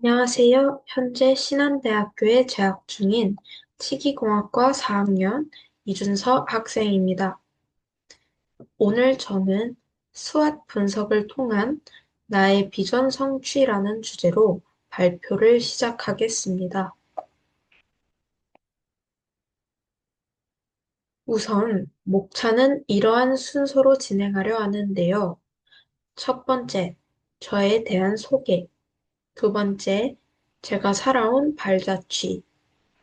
안녕하세요. 현재 신한대학교에 재학 중인 치기공학과 4학년 이준서 학생입니다. 오늘 저는 수학 분석을 통한 나의 비전 성취라는 주제로 발표를 시작하겠습니다. 우선 목차는 이러한 순서로 진행하려 하는데요. 첫 번째, 저에 대한 소개. 두 번째, 제가 살아온 발자취.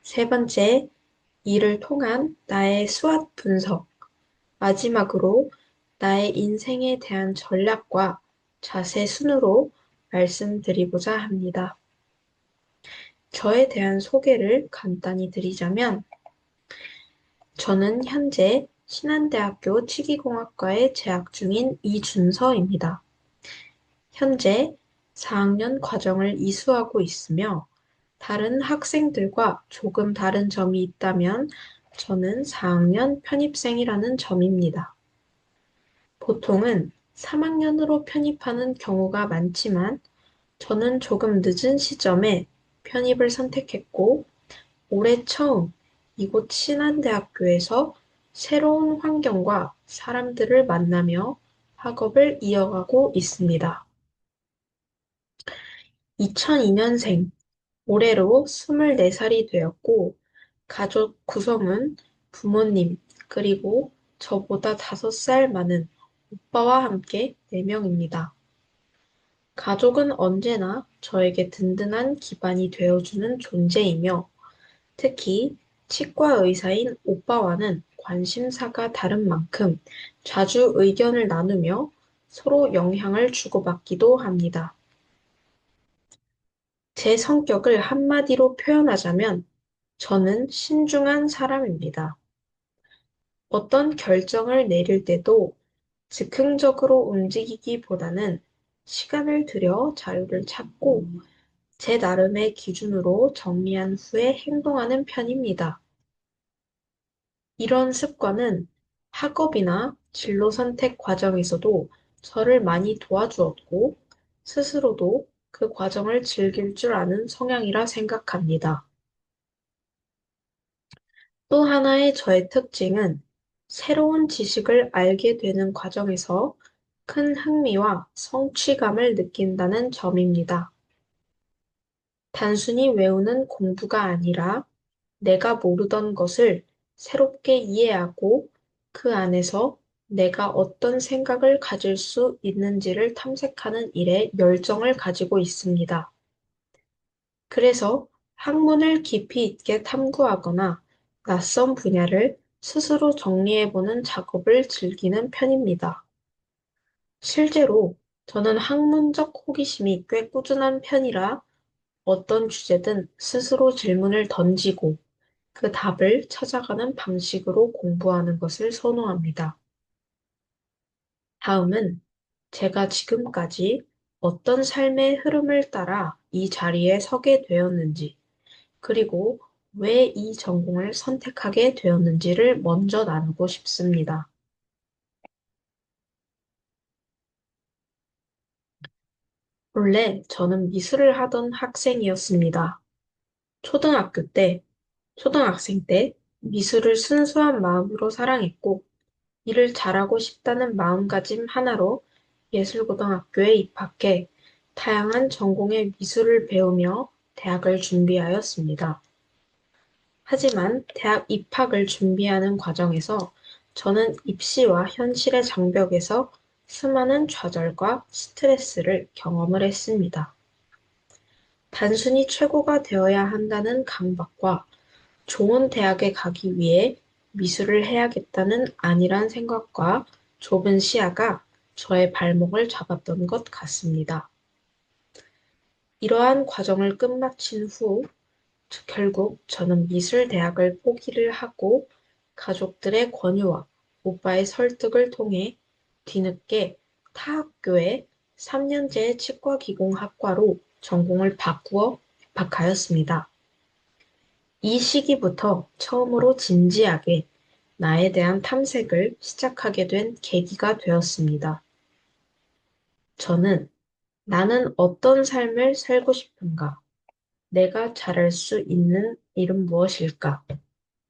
세 번째, 이를 통한 나의 수학 분석. 마지막으로 나의 인생에 대한 전략과 자세 순으로 말씀드리고자 합니다. 저에 대한 소개를 간단히 드리자면, 저는 현재 신한대학교 치기공학과에 재학 중인 이준서입니다. 현재 4학년 과정을 이수하고 있으며, 다른 학생들과 조금 다른 점이 있다면 저는 4학년 편입생이라는 점입니다. 보통은 3학년으로 편입하는 경우가 많지만 저는 조금 늦은 시점에 편입을 선택했고 올해 처음 이곳 신한대학교에서 새로운 환경과 사람들을 만나며 학업을 이어가고 있습니다. 2002년생, 올해로 24살이 되었고, 가족 구성은 부모님, 그리고 저보다 5살 많은 오빠와 함께 4명입니다. 가족은 언제나 저에게 든든한 기반이 되어주는 존재이며, 특히 치과 의사인 오빠와는 관심사가 다른 만큼 자주 의견을 나누며 서로 영향을 주고받기도 합니다. 제 성격을 한마디로 표현하자면 저는 신중한 사람입니다. 어떤 결정을 내릴 때도 즉흥적으로 움직이기보다는 시간을 들여 자료를 찾고 제 나름의 기준으로 정리한 후에 행동하는 편입니다. 이런 습관은 학업이나 진로 선택 과정에서도 저를 많이 도와주었고 스스로도 그 과정을 즐길 줄 아는 성향이라 생각합니다. 또 하나의 저의 특징은 새로운 지식을 알게 되는 과정에서 큰 흥미와 성취감을 느낀다는 점입니다. 단순히 외우는 공부가 아니라 내가 모르던 것을 새롭게 이해하고 그 안에서 내가 어떤 생각을 가질 수 있는지를 탐색하는 일에 열정을 가지고 있습니다. 그래서 학문을 깊이 있게 탐구하거나 낯선 분야를 스스로 정리해보는 작업을 즐기는 편입니다. 실제로 저는 학문적 호기심이 꽤 꾸준한 편이라 어떤 주제든 스스로 질문을 던지고 그 답을 찾아가는 방식으로 공부하는 것을 선호합니다. 다음은 제가 지금까지 어떤 삶의 흐름을 따라 이 자리에 서게 되었는지, 그리고 왜 이 전공을 선택하게 되었는지를 먼저 나누고 싶습니다. 원래 저는 미술을 하던 학생이었습니다. 초등학교 때, 초등학생 때 미술을 순수한 마음으로 사랑했고, 일을 잘하고 싶다는 마음가짐 하나로 예술고등학교에 입학해 다양한 전공의 미술을 배우며 대학을 준비하였습니다. 하지만 대학 입학을 준비하는 과정에서 저는 입시와 현실의 장벽에서 수많은 좌절과 스트레스를 경험을 했습니다. 단순히 최고가 되어야 한다는 강박과 좋은 대학에 가기 위해 미술을 해야겠다는 안일한 생각과 좁은 시야가 저의 발목을 잡았던 것 같습니다. 이러한 과정을 끝마친 후 결국 저는 미술대학을 포기를 하고 가족들의 권유와 오빠의 설득을 통해 뒤늦게 타 학교의 3년제 치과기공학과로 전공을 바꾸어 입학하였습니다. 이 시기부터 처음으로 진지하게 나에 대한 탐색을 시작하게 된 계기가 되었습니다. 저는 나는 어떤 삶을 살고 싶은가? 내가 잘할 수 있는 일은 무엇일까?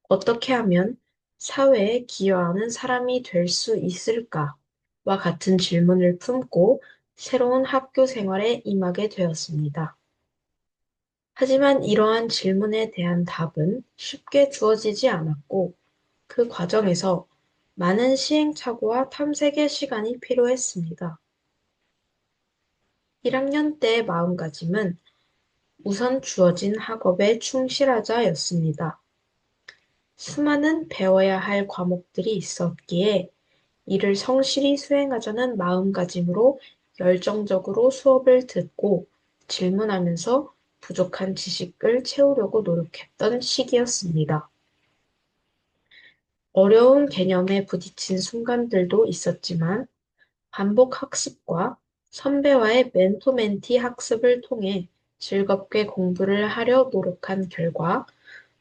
어떻게 하면 사회에 기여하는 사람이 될 수 있을까? 와 같은 질문을 품고 새로운 학교 생활에 임하게 되었습니다. 하지만 이러한 질문에 대한 답은 쉽게 주어지지 않았고 그 과정에서 많은 시행착오와 탐색의 시간이 필요했습니다. 1학년 때의 마음가짐은 우선 주어진 학업에 충실하자였습니다. 수많은 배워야 할 과목들이 있었기에 이를 성실히 수행하자는 마음가짐으로 열정적으로 수업을 듣고 질문하면서 부족한 지식을 채우려고 노력했던 시기였습니다. 어려운 개념에 부딪힌 순간들도 있었지만 반복 학습과 선배와의 멘토멘티 학습을 통해 즐겁게 공부를 하려 노력한 결과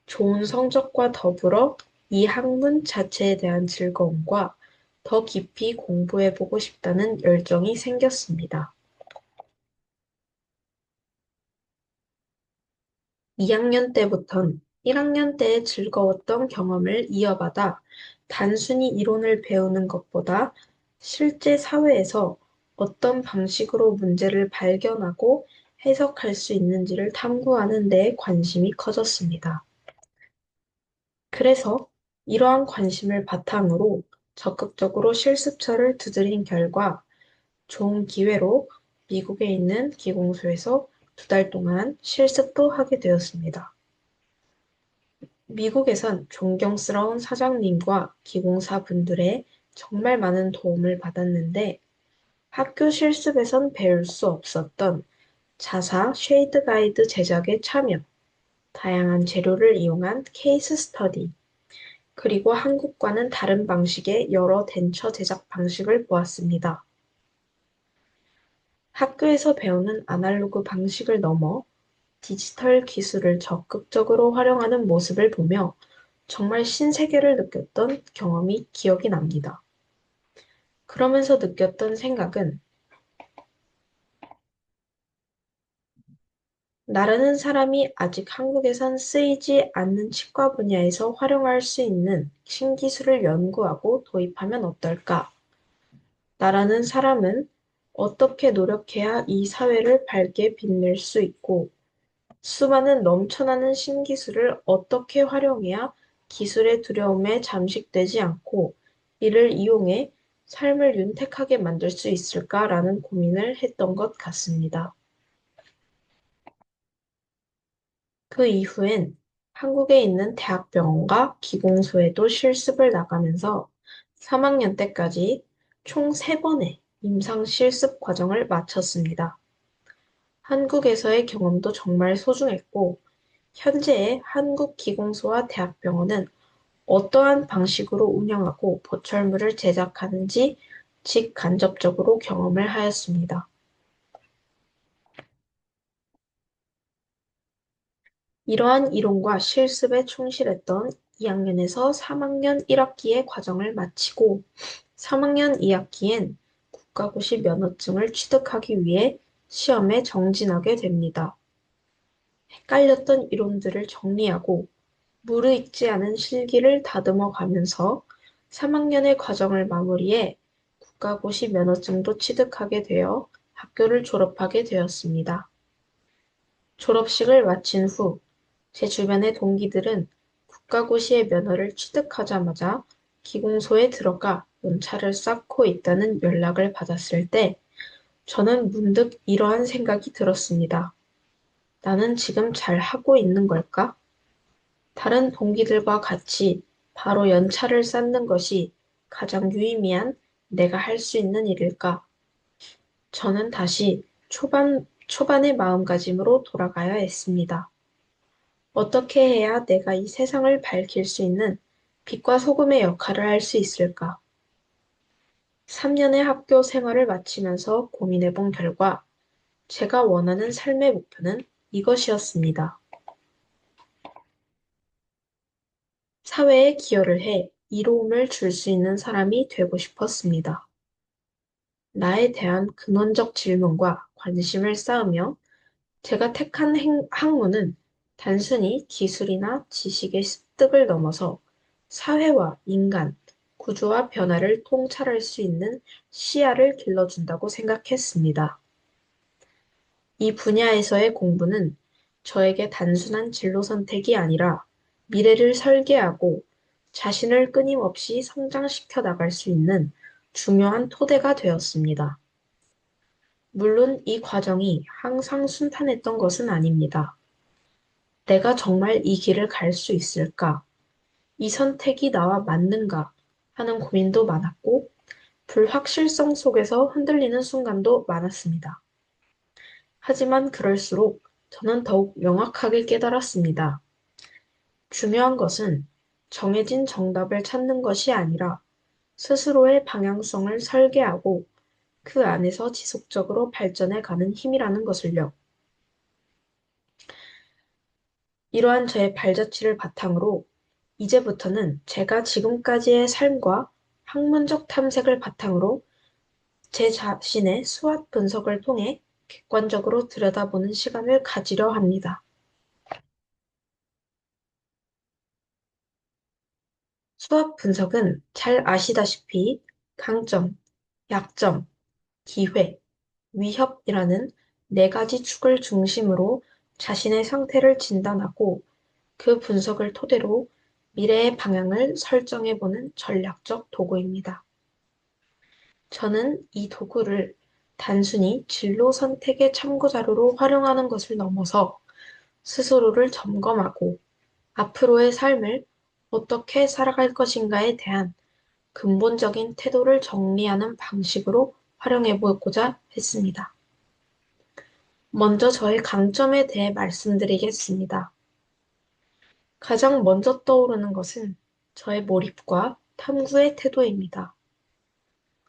좋은 성적과 더불어 이 학문 자체에 대한 즐거움과 더 깊이 공부해보고 싶다는 열정이 생겼습니다. 2학년 때부턴 1학년 때의 즐거웠던 경험을 이어받아 단순히 이론을 배우는 것보다 실제 사회에서 어떤 방식으로 문제를 발견하고 해석할 수 있는지를 탐구하는 데 관심이 커졌습니다. 그래서 이러한 관심을 바탕으로 적극적으로 실습처를 두드린 결과 좋은 기회로 미국에 있는 기공소에서 2달 동안 실습도 하게 되었습니다. 미국에선 존경스러운 사장님과 기공사 분들의 정말 많은 도움을 받았는데 학교 실습에선 배울 수 없었던 자사 쉐이드 가이드 제작에 참여, 다양한 재료를 이용한 케이스 스터디, 그리고 한국과는 다른 방식의 여러 덴처 제작 방식을 보았습니다. 학교에서 배우는 아날로그 방식을 넘어 디지털 기술을 적극적으로 활용하는 모습을 보며 정말 신세계를 느꼈던 경험이 기억이 납니다. 그러면서 느꼈던 생각은 나라는 사람이 아직 한국에선 쓰이지 않는 치과 분야에서 활용할 수 있는 신기술을 연구하고 도입하면 어떨까? 나라는 사람은 어떻게 노력해야 이 사회를 밝게 빛낼 수 있고 수많은 넘쳐나는 신기술을 어떻게 활용해야 기술의 두려움에 잠식되지 않고 이를 이용해 삶을 윤택하게 만들 수 있을까라는 고민을 했던 것 같습니다. 그 이후엔 한국에 있는 대학병원과 기공소에도 실습을 나가면서 3학년 때까지 총 3번의 임상 실습 과정을 마쳤습니다. 한국에서의 경험도 정말 소중했고, 현재의 한국기공소와 대학병원은 어떠한 방식으로 운영하고 보철물을 제작하는지 직간접적으로 경험을 하였습니다. 이러한 이론과 실습에 충실했던 2학년에서 3학년 1학기의 과정을 마치고 3학년 2학기엔 국가고시 면허증을 취득하기 위해 시험에 정진하게 됩니다. 헷갈렸던 이론들을 정리하고 무르익지 않은 실기를 다듬어 가면서 3학년의 과정을 마무리해 국가고시 면허증도 취득하게 되어 학교를 졸업하게 되었습니다. 졸업식을 마친 후 제 주변의 동기들은 국가고시의 면허를 취득하자마자 기공소에 들어가 연차를 쌓고 있다는 연락을 받았을 때 저는 문득 이러한 생각이 들었습니다. 나는 지금 잘 하고 있는 걸까? 다른 동기들과 같이 바로 연차를 쌓는 것이 가장 유의미한 내가 할 수 있는 일일까? 저는 다시 초반의 마음가짐으로 돌아가야 했습니다. 어떻게 해야 내가 이 세상을 밝힐 수 있는 빛과 소금의 역할을 할 수 있을까? 3년의 학교 생활을 마치면서 고민해 본 결과 제가 원하는 삶의 목표는 이것이었습니다. 사회에 기여를 해 이로움을 줄 수 있는 사람이 되고 싶었습니다. 나에 대한 근원적 질문과 관심을 쌓으며 제가 택한 학문은 단순히 기술이나 지식의 습득을 넘어서 사회와 인간, 구조와 변화를 통찰할 수 있는 시야를 길러준다고 생각했습니다. 이 분야에서의 공부는 저에게 단순한 진로 선택이 아니라 미래를 설계하고 자신을 끊임없이 성장시켜 나갈 수 있는 중요한 토대가 되었습니다. 물론 이 과정이 항상 순탄했던 것은 아닙니다. 내가 정말 이 길을 갈 수 있을까? 이 선택이 나와 맞는가? 하는 고민도 많았고, 불확실성 속에서 흔들리는 순간도 많았습니다. 하지만 그럴수록 저는 더욱 명확하게 깨달았습니다. 중요한 것은 정해진 정답을 찾는 것이 아니라 스스로의 방향성을 설계하고 그 안에서 지속적으로 발전해 가는 힘이라는 것을요. 이러한 저의 발자취를 바탕으로 이제부터는 제가 지금까지의 삶과 학문적 탐색을 바탕으로 제 자신의 수학 분석을 통해 객관적으로 들여다보는 시간을 가지려 합니다. 수학 분석은 잘 아시다시피 강점, 약점, 기회, 위협이라는 네 가지 축을 중심으로 자신의 상태를 진단하고 그 분석을 토대로 미래의 방향을 설정해보는 전략적 도구입니다. 저는 이 도구를 단순히 진로 선택의 참고자료로 활용하는 것을 넘어서 스스로를 점검하고 앞으로의 삶을 어떻게 살아갈 것인가에 대한 근본적인 태도를 정리하는 방식으로 활용해 보고자 했습니다. 먼저 저의 강점에 대해 말씀드리겠습니다. 가장 먼저 떠오르는 것은 저의 몰입과 탐구의 태도입니다.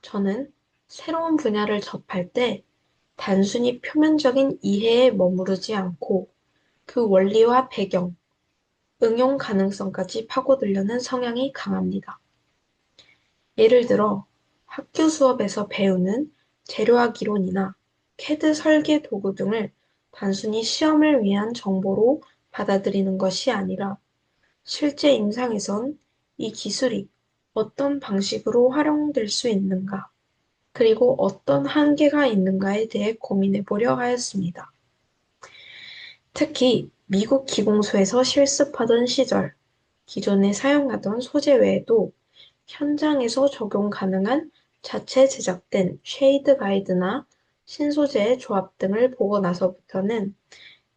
저는 새로운 분야를 접할 때 단순히 표면적인 이해에 머무르지 않고 그 원리와 배경, 응용 가능성까지 파고들려는 성향이 강합니다. 예를 들어 학교 수업에서 배우는 재료학 이론이나 캐드 설계 도구 등을 단순히 시험을 위한 정보로 받아들이는 것이 아니라 실제 임상에선 이 기술이 어떤 방식으로 활용될 수 있는가, 그리고 어떤 한계가 있는가에 대해 고민해 보려 하였습니다. 특히 미국 기공소에서 실습하던 시절, 기존에 사용하던 소재 외에도 현장에서 적용 가능한 자체 제작된 쉐이드 가이드나 신소재의 조합 등을 보고 나서부터는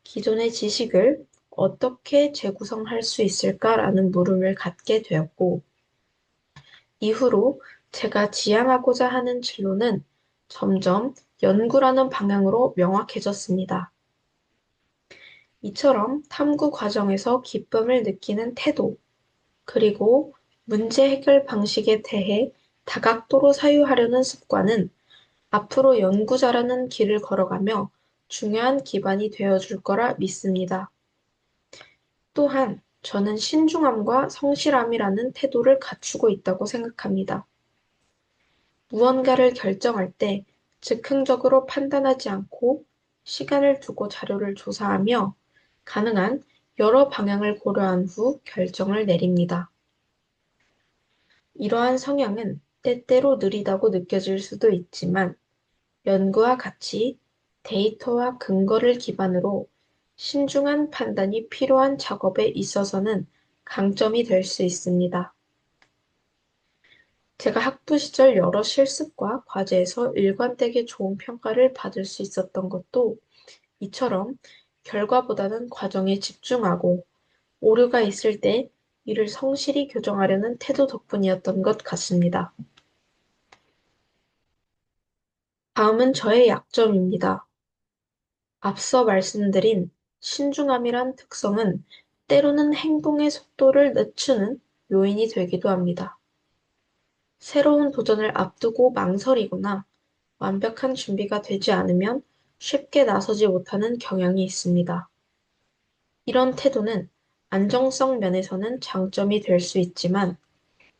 기존의 지식을 어떻게 재구성할 수 있을까라는 물음을 갖게 되었고, 이후로 제가 지향하고자 하는 진로는 점점 연구라는 방향으로 명확해졌습니다. 이처럼 탐구 과정에서 기쁨을 느끼는 태도, 그리고 문제 해결 방식에 대해 다각도로 사유하려는 습관은 앞으로 연구자라는 길을 걸어가며 중요한 기반이 되어줄 거라 믿습니다. 또한 저는 신중함과 성실함이라는 태도를 갖추고 있다고 생각합니다. 무언가를 결정할 때 즉흥적으로 판단하지 않고 시간을 두고 자료를 조사하며 가능한 여러 방향을 고려한 후 결정을 내립니다. 이러한 성향은 때때로 느리다고 느껴질 수도 있지만 연구와 같이 데이터와 근거를 기반으로 신중한 판단이 필요한 작업에 있어서는 강점이 될 수 있습니다. 제가 학부 시절 여러 실습과 과제에서 일관되게 좋은 평가를 받을 수 있었던 것도 이처럼 결과보다는 과정에 집중하고 오류가 있을 때 이를 성실히 교정하려는 태도 덕분이었던 것 같습니다. 다음은 저의 약점입니다. 앞서 말씀드린 신중함이란 특성은 때로는 행동의 속도를 늦추는 요인이 되기도 합니다. 새로운 도전을 앞두고 망설이거나 완벽한 준비가 되지 않으면 쉽게 나서지 못하는 경향이 있습니다. 이런 태도는 안정성 면에서는 장점이 될 수 있지만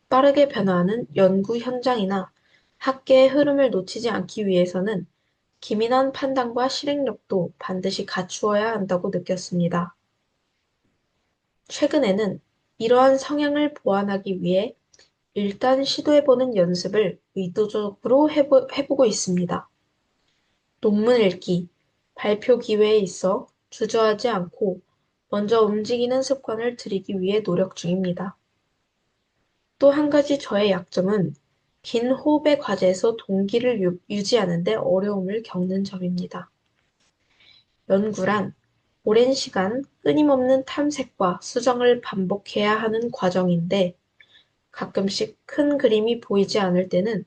빠르게 변화하는 연구 현장이나 학계의 흐름을 놓치지 않기 위해서는 기민한 판단과 실행력도 반드시 갖추어야 한다고 느꼈습니다. 최근에는 이러한 성향을 보완하기 위해 일단 시도해보는 연습을 의도적으로 해보고 있습니다. 논문 읽기, 발표 기회에 있어 주저하지 않고 먼저 움직이는 습관을 들이기 위해 노력 중입니다. 또 한 가지 저의 약점은 긴 호흡의 과제에서 동기를 유지하는 데 어려움을 겪는 점입니다. 연구란 오랜 시간 끊임없는 탐색과 수정을 반복해야 하는 과정인데 가끔씩 큰 그림이 보이지 않을 때는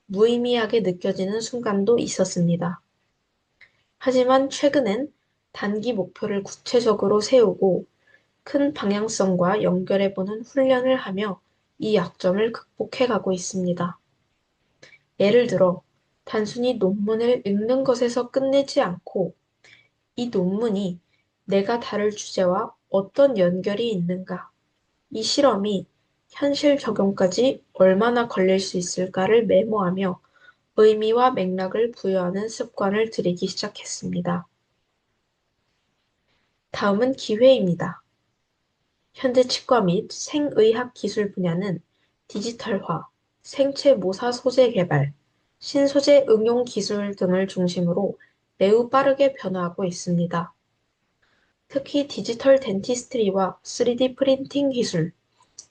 무의미하게 느껴지는 순간도 있었습니다. 하지만 최근엔 단기 목표를 구체적으로 세우고 큰 방향성과 연결해보는 훈련을 하며 이 약점을 극복해 가고 있습니다. 예를 들어, 단순히 논문을 읽는 것에서 끝내지 않고 이 논문이 내가 다룰 주제와 어떤 연결이 있는가, 이 실험이 현실 적용까지 얼마나 걸릴 수 있을까를 메모하며 의미와 맥락을 부여하는 습관을 들이기 시작했습니다. 다음은 기회입니다. 현대 치과 및 생의학 기술 분야는 디지털화, 생체 모사 소재 개발, 신소재 응용 기술 등을 중심으로 매우 빠르게 변화하고 있습니다. 특히 디지털 덴티스트리와 3D 프린팅 기술,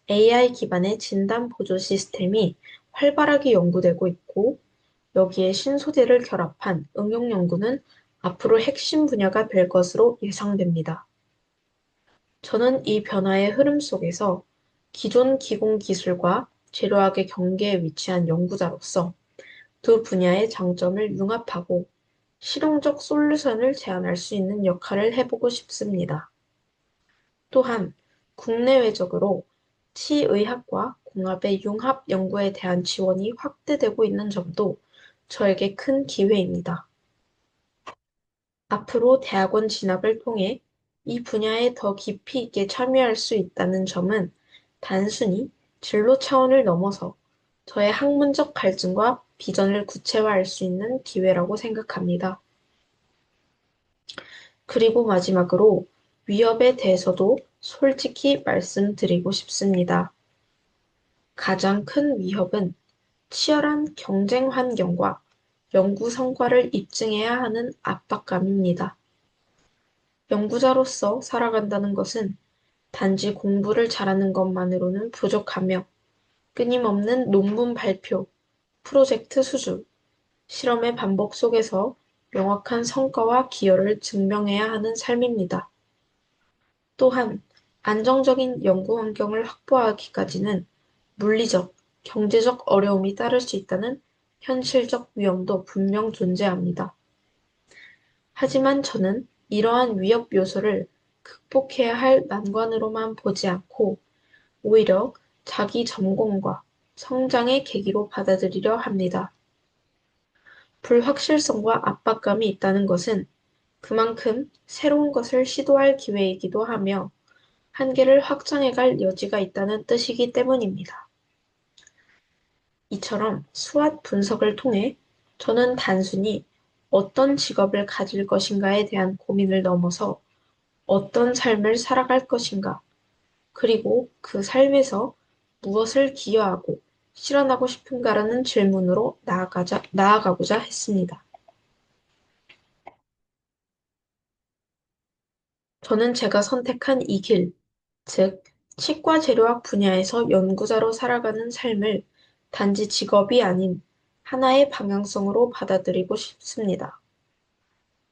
AI 기반의 진단 보조 시스템이 활발하게 연구되고 있고, 여기에 신소재를 결합한 응용 연구는 앞으로 핵심 분야가 될 것으로 예상됩니다. 저는 이 변화의 흐름 속에서 기존 기공 기술과 재료학의 경계에 위치한 연구자로서 두 분야의 장점을 융합하고 실용적 솔루션을 제안할 수 있는 역할을 해보고 싶습니다. 또한 국내외적으로 치의학과 공합의 융합 연구에 대한 지원이 확대되고 있는 점도 저에게 큰 기회입니다. 앞으로 대학원 진학을 통해 이 분야에 더 깊이 있게 참여할 수 있다는 점은 단순히 진로 차원을 넘어서 저의 학문적 갈증과 비전을 구체화할 수 있는 기회라고 생각합니다. 그리고 마지막으로 위협에 대해서도 솔직히 말씀드리고 싶습니다. 가장 큰 위협은 치열한 경쟁 환경과 연구 성과를 입증해야 하는 압박감입니다. 연구자로서 살아간다는 것은 단지 공부를 잘하는 것만으로는 부족하며 끊임없는 논문 발표, 프로젝트 수주, 실험의 반복 속에서 명확한 성과와 기여를 증명해야 하는 삶입니다. 또한 안정적인 연구 환경을 확보하기까지는 물리적, 경제적 어려움이 따를 수 있다는 현실적 위험도 분명 존재합니다. 하지만 저는 이러한 위협 요소를 극복해야 할 난관으로만 보지 않고 오히려 자기 전공과 성장의 계기로 받아들이려 합니다. 불확실성과 압박감이 있다는 것은 그만큼 새로운 것을 시도할 기회이기도 하며 한계를 확장해갈 여지가 있다는 뜻이기 때문입니다. 이처럼 수학 분석을 통해 저는 단순히 어떤 직업을 가질 것인가에 대한 고민을 넘어서 어떤 삶을 살아갈 것인가, 그리고 그 삶에서 무엇을 기여하고 실현하고 싶은가라는 질문으로 나아가고자 했습니다. 저는 제가 선택한 이 길, 즉, 치과 재료학 분야에서 연구자로 살아가는 삶을 단지 직업이 아닌 하나의 방향성으로 받아들이고 싶습니다.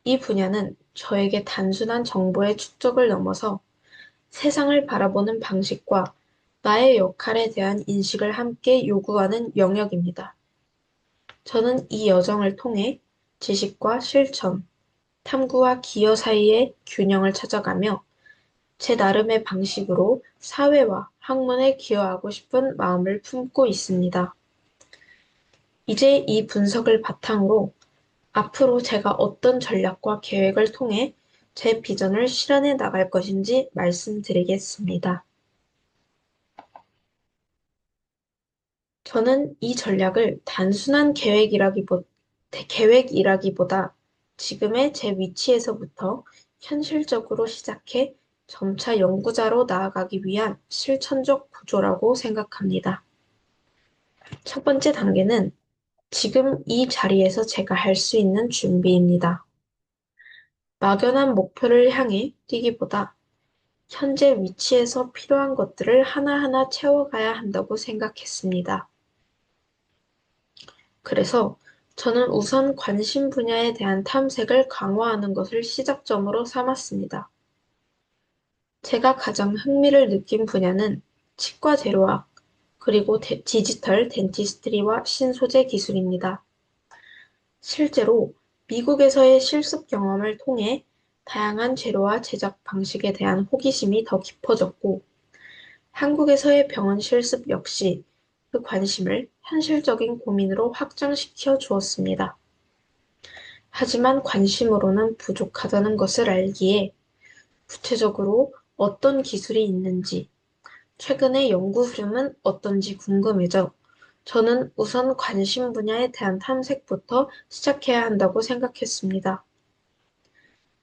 이 분야는 저에게 단순한 정보의 축적을 넘어서 세상을 바라보는 방식과 나의 역할에 대한 인식을 함께 요구하는 영역입니다. 저는 이 여정을 통해 지식과 실천, 탐구와 기여 사이의 균형을 찾아가며 제 나름의 방식으로 사회와 학문에 기여하고 싶은 마음을 품고 있습니다. 이제 이 분석을 바탕으로 앞으로 제가 어떤 전략과 계획을 통해 제 비전을 실현해 나갈 것인지 말씀드리겠습니다. 저는 이 전략을 단순한 계획이라기보다 계획이라기보다 지금의 제 위치에서부터 현실적으로 시작해 점차 연구자로 나아가기 위한 실천적 구조라고 생각합니다. 첫 번째 단계는 지금 이 자리에서 제가 할 수 있는 준비입니다. 막연한 목표를 향해 뛰기보다 현재 위치에서 필요한 것들을 하나하나 채워가야 한다고 생각했습니다. 그래서 저는 우선 관심 분야에 대한 탐색을 강화하는 것을 시작점으로 삼았습니다. 제가 가장 흥미를 느낀 분야는 치과 재료학, 그리고 디지털 덴티스트리와 신소재 기술입니다. 실제로 미국에서의 실습 경험을 통해 다양한 재료와 제작 방식에 대한 호기심이 더 깊어졌고, 한국에서의 병원 실습 역시 그 관심을 현실적인 고민으로 확장시켜 주었습니다. 하지만 관심으로는 부족하다는 것을 알기에 구체적으로 어떤 기술이 있는지, 최근의 연구 흐름은 어떤지 궁금해져 저는 우선 관심 분야에 대한 탐색부터 시작해야 한다고 생각했습니다.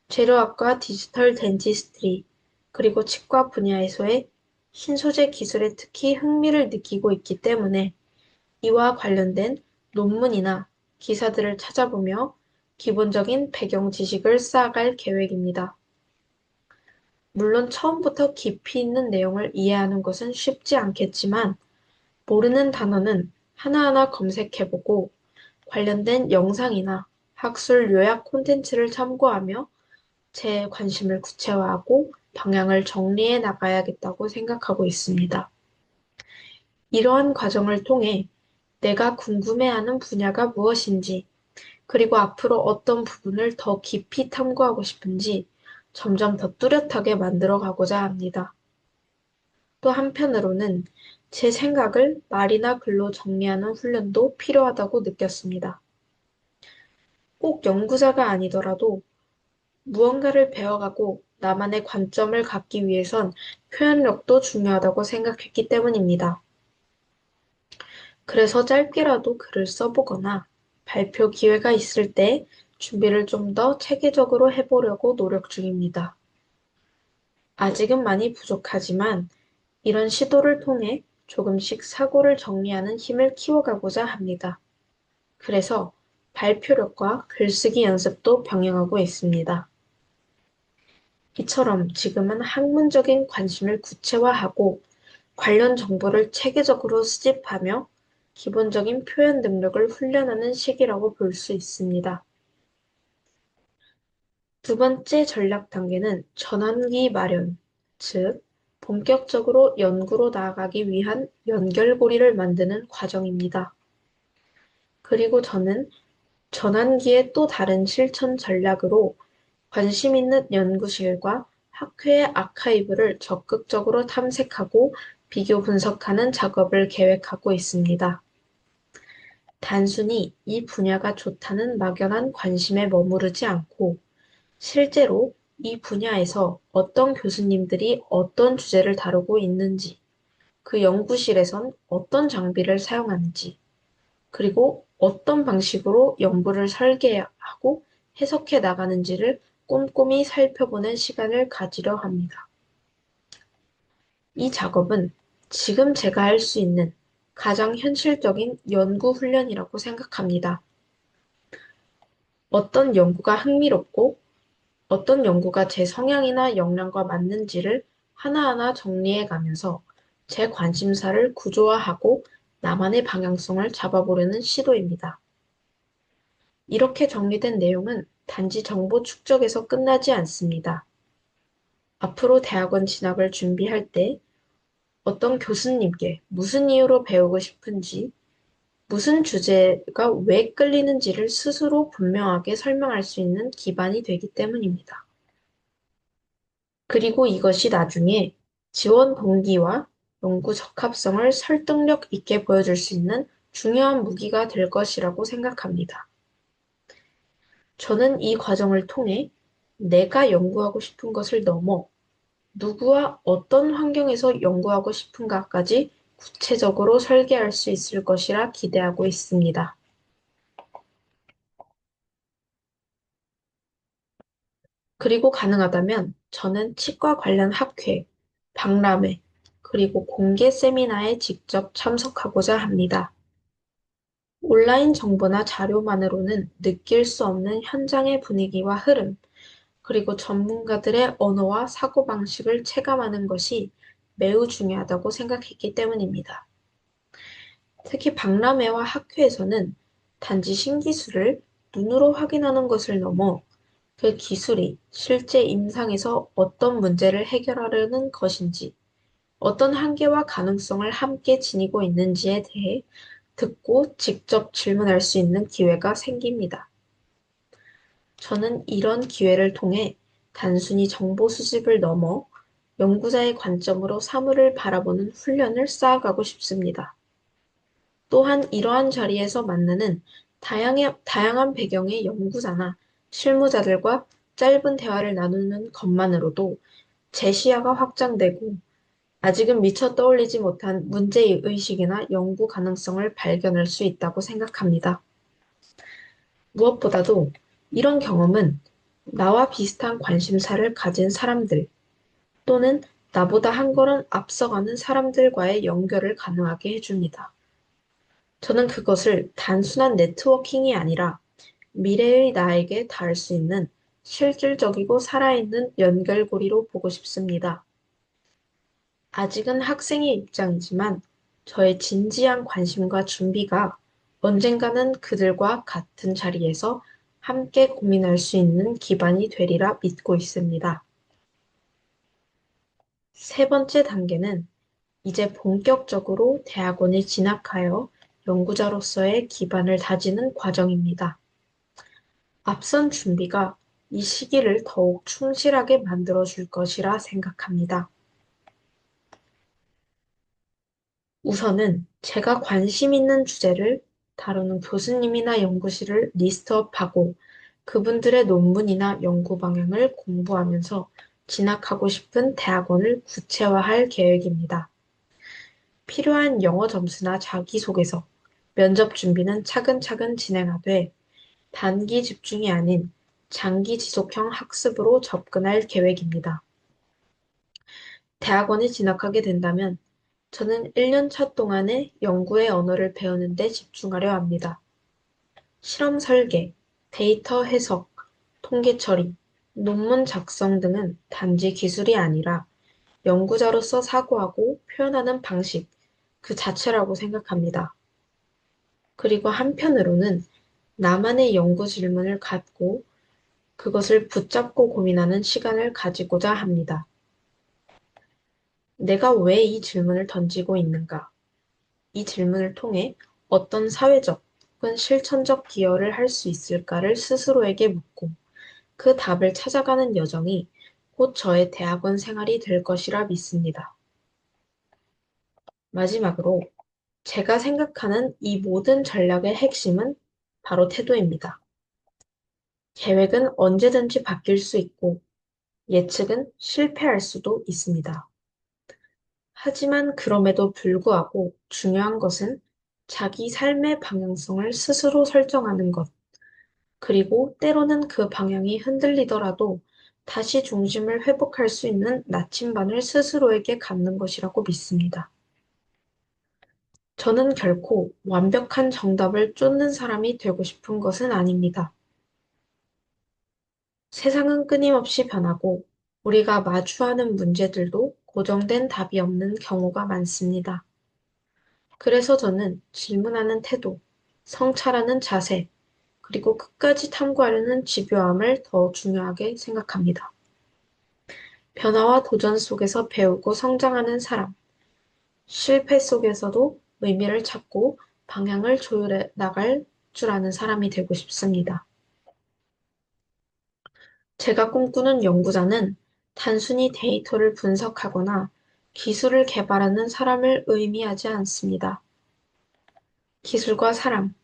재료학과 디지털 덴티스트리, 그리고 치과 분야에서의 신소재 기술에 특히 흥미를 느끼고 있기 때문에 이와 관련된 논문이나 기사들을 찾아보며 기본적인 배경 지식을 쌓아갈 계획입니다. 물론 처음부터 깊이 있는 내용을 이해하는 것은 쉽지 않겠지만 모르는 단어는 하나하나 검색해보고 관련된 영상이나 학술 요약 콘텐츠를 참고하며 제 관심을 구체화하고 방향을 정리해 나가야겠다고 생각하고 있습니다. 이러한 과정을 통해 내가 궁금해하는 분야가 무엇인지, 그리고 앞으로 어떤 부분을 더 깊이 탐구하고 싶은지 점점 더 뚜렷하게 만들어 가고자 합니다. 또 한편으로는 제 생각을 말이나 글로 정리하는 훈련도 필요하다고 느꼈습니다. 꼭 연구자가 아니더라도 무언가를 배워가고 나만의 관점을 갖기 위해선 표현력도 중요하다고 생각했기 때문입니다. 그래서 짧게라도 글을 써보거나 발표 기회가 있을 때 준비를 좀 더 체계적으로 해보려고 노력 중입니다. 아직은 많이 부족하지만 이런 시도를 통해 조금씩 사고를 정리하는 힘을 키워가고자 합니다. 그래서 발표력과 글쓰기 연습도 병행하고 있습니다. 이처럼 지금은 학문적인 관심을 구체화하고 관련 정보를 체계적으로 수집하며 기본적인 표현 능력을 훈련하는 시기라고 볼 수 있습니다. 두 번째 전략 단계는 전환기 마련, 즉, 본격적으로 연구로 나아가기 위한 연결고리를 만드는 과정입니다. 그리고 저는 전환기의 또 다른 실천 전략으로 관심 있는 연구실과 학회의 아카이브를 적극적으로 탐색하고 비교 분석하는 작업을 계획하고 있습니다. 단순히 이 분야가 좋다는 막연한 관심에 머무르지 않고 실제로 이 분야에서 어떤 교수님들이 어떤 주제를 다루고 있는지, 그 연구실에선 어떤 장비를 사용하는지, 그리고 어떤 방식으로 연구를 설계하고 해석해 나가는지를 꼼꼼히 살펴보는 시간을 가지려 합니다. 이 작업은 지금 제가 할 수 있는 가장 현실적인 연구 훈련이라고 생각합니다. 어떤 연구가 흥미롭고 어떤 연구가 제 성향이나 역량과 맞는지를 하나하나 정리해 가면서 제 관심사를 구조화하고 나만의 방향성을 잡아보려는 시도입니다. 이렇게 정리된 내용은 단지 정보 축적에서 끝나지 않습니다. 앞으로 대학원 진학을 준비할 때 어떤 교수님께 무슨 이유로 배우고 싶은지, 무슨 주제가 왜 끌리는지를 스스로 분명하게 설명할 수 있는 기반이 되기 때문입니다. 그리고 이것이 나중에 지원 동기와 연구 적합성을 설득력 있게 보여줄 수 있는 중요한 무기가 될 것이라고 생각합니다. 저는 이 과정을 통해 내가 연구하고 싶은 것을 넘어 누구와 어떤 환경에서 연구하고 싶은가까지 구체적으로 설계할 수 있을 것이라 기대하고 있습니다. 그리고 가능하다면 저는 치과 관련 학회, 박람회, 그리고 공개 세미나에 직접 참석하고자 합니다. 온라인 정보나 자료만으로는 느낄 수 없는 현장의 분위기와 흐름, 그리고 전문가들의 언어와 사고방식을 체감하는 것이 매우 중요하다고 생각했기 때문입니다. 특히 박람회와 학회에서는 단지 신기술을 눈으로 확인하는 것을 넘어 그 기술이 실제 임상에서 어떤 문제를 해결하려는 것인지, 어떤 한계와 가능성을 함께 지니고 있는지에 대해 듣고 직접 질문할 수 있는 기회가 생깁니다. 저는 이런 기회를 통해 단순히 정보 수집을 넘어 연구자의 관점으로 사물을 바라보는 훈련을 쌓아가고 싶습니다. 또한 이러한 자리에서 만나는 다양한 배경의 연구자나 실무자들과 짧은 대화를 나누는 것만으로도 제 시야가 확장되고 아직은 미처 떠올리지 못한 문제의식이나 연구 가능성을 발견할 수 있다고 생각합니다. 무엇보다도 이런 경험은 나와 비슷한 관심사를 가진 사람들 또는 나보다 한 걸음 앞서가는 사람들과의 연결을 가능하게 해줍니다. 저는 그것을 단순한 네트워킹이 아니라 미래의 나에게 닿을 수 있는 실질적이고 살아있는 연결고리로 보고 싶습니다. 아직은 학생의 입장이지만 저의 진지한 관심과 준비가 언젠가는 그들과 같은 자리에서 함께 고민할 수 있는 기반이 되리라 믿고 있습니다. 세 번째 단계는 이제 본격적으로 대학원에 진학하여 연구자로서의 기반을 다지는 과정입니다. 앞선 준비가 이 시기를 더욱 충실하게 만들어줄 것이라 생각합니다. 우선은 제가 관심 있는 주제를 다루는 교수님이나 연구실을 리스트업하고 그분들의 논문이나 연구 방향을 공부하면서 진학하고 싶은 대학원을 구체화할 계획입니다. 필요한 영어 점수나 자기소개서, 면접 준비는 차근차근 진행하되 단기 집중이 아닌 장기 지속형 학습으로 접근할 계획입니다. 대학원에 진학하게 된다면 저는 1년 차 동안에 연구의 언어를 배우는 데 집중하려 합니다. 실험 설계, 데이터 해석, 통계 처리, 논문 작성 등은 단지 기술이 아니라 연구자로서 사고하고 표현하는 방식 그 자체라고 생각합니다. 그리고 한편으로는 나만의 연구 질문을 갖고 그것을 붙잡고 고민하는 시간을 가지고자 합니다. 내가 왜 이 질문을 던지고 있는가? 이 질문을 통해 어떤 사회적 혹은 실천적 기여를 할 수 있을까를 스스로에게 묻고 그 답을 찾아가는 여정이 곧 저의 대학원 생활이 될 것이라 믿습니다. 마지막으로 제가 생각하는 이 모든 전략의 핵심은 바로 태도입니다. 계획은 언제든지 바뀔 수 있고 예측은 실패할 수도 있습니다. 하지만 그럼에도 불구하고 중요한 것은 자기 삶의 방향성을 스스로 설정하는 것, 그리고 때로는 그 방향이 흔들리더라도 다시 중심을 회복할 수 있는 나침반을 스스로에게 갖는 것이라고 믿습니다. 저는 결코 완벽한 정답을 쫓는 사람이 되고 싶은 것은 아닙니다. 세상은 끊임없이 변하고 우리가 마주하는 문제들도 고정된 답이 없는 경우가 많습니다. 그래서 저는 질문하는 태도, 성찰하는 자세, 그리고 끝까지 탐구하려는 집요함을 더 중요하게 생각합니다. 변화와 도전 속에서 배우고 성장하는 사람, 실패 속에서도 의미를 찾고 방향을 조율해 나갈 줄 아는 사람이 되고 싶습니다. 제가 꿈꾸는 연구자는 단순히 데이터를 분석하거나 기술을 개발하는 사람을 의미하지 않습니다. 기술과 사람,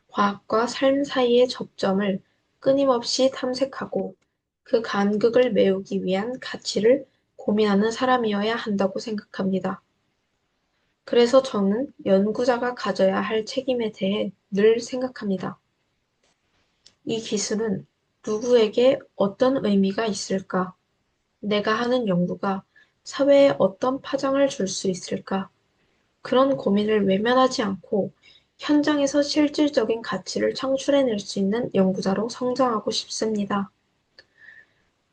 과학과 삶 사이의 접점을 끊임없이 탐색하고 그 간극을 메우기 위한 가치를 고민하는 사람이어야 한다고 생각합니다. 그래서 저는 연구자가 가져야 할 책임에 대해 늘 생각합니다. 이 기술은 누구에게 어떤 의미가 있을까? 내가 하는 연구가 사회에 어떤 파장을 줄 수 있을까? 그런 고민을 외면하지 않고 현장에서 실질적인 가치를 창출해낼 수 있는 연구자로 성장하고 싶습니다.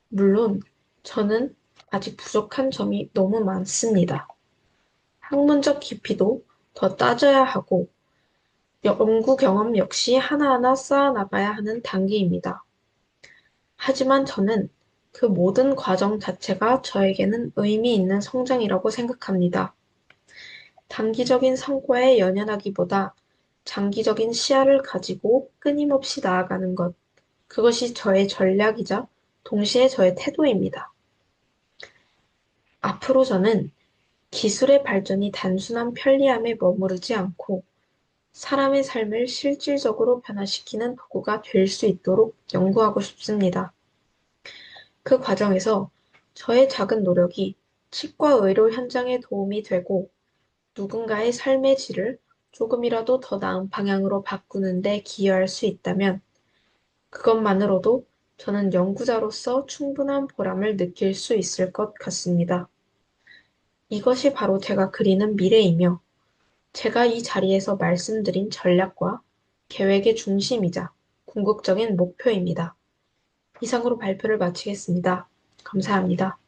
물론 저는 아직 부족한 점이 너무 많습니다. 학문적 깊이도 더 따져야 하고 연구 경험 역시 하나하나 쌓아나가야 하는 단계입니다. 하지만 저는 그 모든 과정 자체가 저에게는 의미 있는 성장이라고 생각합니다. 단기적인 성과에 연연하기보다 장기적인 시야를 가지고 끊임없이 나아가는 것, 그것이 저의 전략이자 동시에 저의 태도입니다. 앞으로 저는 기술의 발전이 단순한 편리함에 머무르지 않고 사람의 삶을 실질적으로 변화시키는 도구가 될 수 있도록 연구하고 싶습니다. 그 과정에서 저의 작은 노력이 치과 의료 현장에 도움이 되고 누군가의 삶의 질을 조금이라도 더 나은 방향으로 바꾸는 데 기여할 수 있다면 그것만으로도 저는 연구자로서 충분한 보람을 느낄 수 있을 것 같습니다. 이것이 바로 제가 그리는 미래이며 제가 이 자리에서 말씀드린 전략과 계획의 중심이자 궁극적인 목표입니다. 이상으로 발표를 마치겠습니다. 감사합니다.